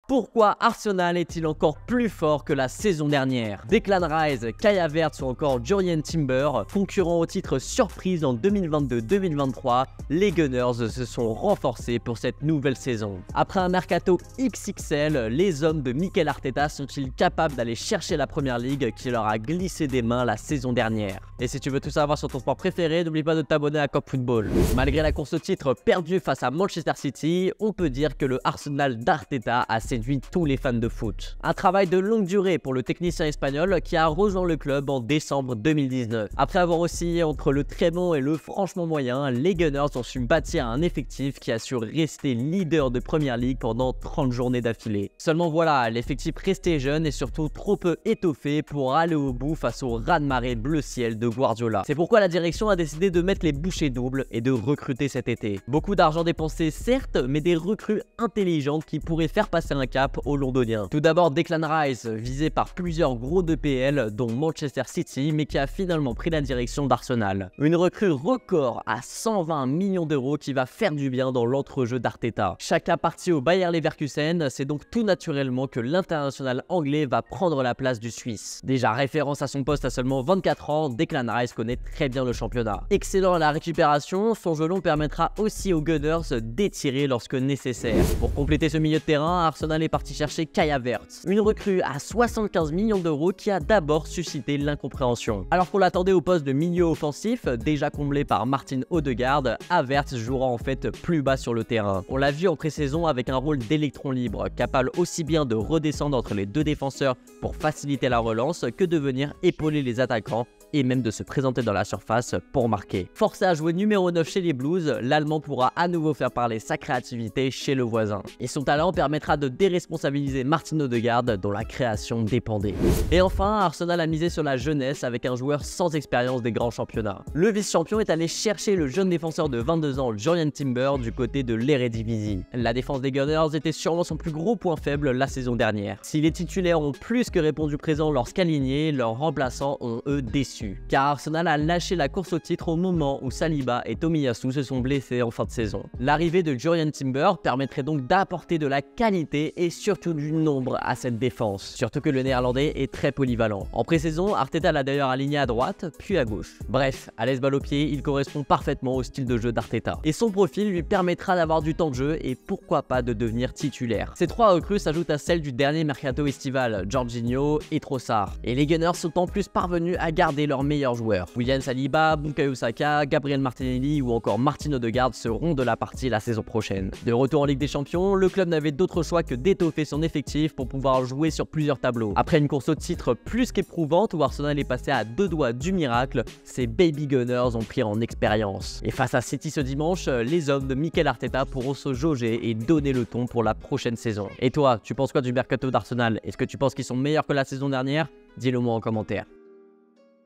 Pourquoi Arsenal est-il encore plus fort que la saison dernière? Declan Rice, Kai Havertz ou encore Jurrien Timber, concurrents au titre surprise en 2022-2023, les Gunners se sont renforcés pour cette nouvelle saison. Après un mercato XXL, les hommes de Mikel Arteta sont-ils capables d'aller chercher la Première Ligue qui leur a glissé des mains la saison dernière? Et si tu veux tout savoir sur ton sport préféré, n'oublie pas de t'abonner à Cop Football. Malgré la course au titre perdue face à Manchester City, on peut dire que le Arsenal d'Arteta a séduit tous les fans de foot. Un travail de longue durée pour le technicien espagnol qui a rejoint le club en décembre 2019. Après avoir oscillé entre le très bon et le franchement moyen, les Gunners ont su bâtir un effectif qui a su rester leader de Première Ligue pendant 30 journées d'affilée. Seulement voilà, l'effectif restait jeune et surtout trop peu étoffé pour aller au bout face au raz-de-marée bleu ciel de Guardiola. C'est pourquoi la direction a décidé de mettre les bouchées doubles et de recruter cet été. Beaucoup d'argent dépensé certes, mais des recrues intelligentes qui pourraient faire passer un cap aux Londoniens. Tout d'abord Declan Rice, visé par plusieurs gros d'EPL dont Manchester City, mais qui a finalement pris la direction d'Arsenal. Une recrue record à 120 millions d'euros qui va faire du bien dans l'entrejeu d'Arteta. Chacun parti au Bayer Leverkusen, c'est donc tout naturellement que l'international anglais va prendre la place du Suisse. Déjà référence à son poste à seulement 24 ans, Declan Rice connaît très bien le championnat. Excellent à la récupération, son jeu long permettra aussi aux Gunners d'étirer lorsque nécessaire. Pour compléter ce milieu de terrain, Arsenal est parti chercher Kai Havertz, une recrue à 75 millions d'euros qui a d'abord suscité l'incompréhension. Alors qu'on l'attendait au poste de milieu offensif, déjà comblé par Martin Odegaard, Havertz jouera en fait plus bas sur le terrain. On l'a vu en pré-saison avec un rôle d'électron libre, capable aussi bien de redescendre entre les deux défenseurs pour faciliter la relance que de venir épauler les attaquants et même de se présenter dans la surface pour marquer. Forcé à jouer numéro 9 chez les Blues, l'Allemand pourra à nouveau faire parler sa créativité chez le voisin. Et son talent permettra de déresponsabiliser Martin Odegaard dont la création dépendait. Et enfin, Arsenal a misé sur la jeunesse avec un joueur sans expérience des grands championnats. Le vice-champion est allé chercher le jeune défenseur de 22 ans, Jurrien Timber, du côté de l'Eredivisie. La défense des Gunners était sûrement son plus gros point faible la saison dernière. Si les titulaires ont plus que répondu présent lorsqu'alignés, leurs remplaçants ont eux déçu. Car Arsenal a lâché la course au titre au moment où Saliba et Tomiyasu se sont blessés en fin de saison. L'arrivée de Jurrien Timber permettrait donc d'apporter de la qualité et surtout du nombre à cette défense. Surtout que le néerlandais est très polyvalent. En pré-saison, Arteta l'a d'ailleurs aligné à droite puis à gauche. Bref, à l'aise balle au pied, il correspond parfaitement au style de jeu d'Arteta. Et son profil lui permettra d'avoir du temps de jeu et pourquoi pas de devenir titulaire. Ces trois recrues s'ajoutent à celles du dernier mercato estival, Jorginho et Trossard. Et les Gunners sont en plus parvenus à garder leurs meilleurs joueurs. William Saliba, Bukayo Saka, Gabriel Martinelli ou encore Martin Odegaard seront de la partie la saison prochaine. De retour en Ligue des Champions, le club n'avait d'autre choix que d'étoffer son effectif pour pouvoir jouer sur plusieurs tableaux. Après une course au titre plus qu'éprouvante où Arsenal est passé à 2 doigts du miracle, ces Baby Gunners ont pris en expérience. Et face à City ce dimanche, les hommes de Mikel Arteta pourront se jauger et donner le ton pour la prochaine saison. Et toi, tu penses quoi du mercato d'Arsenal? Est-ce que tu penses qu'ils sont meilleurs que la saison dernière? Dis-le moi en commentaire.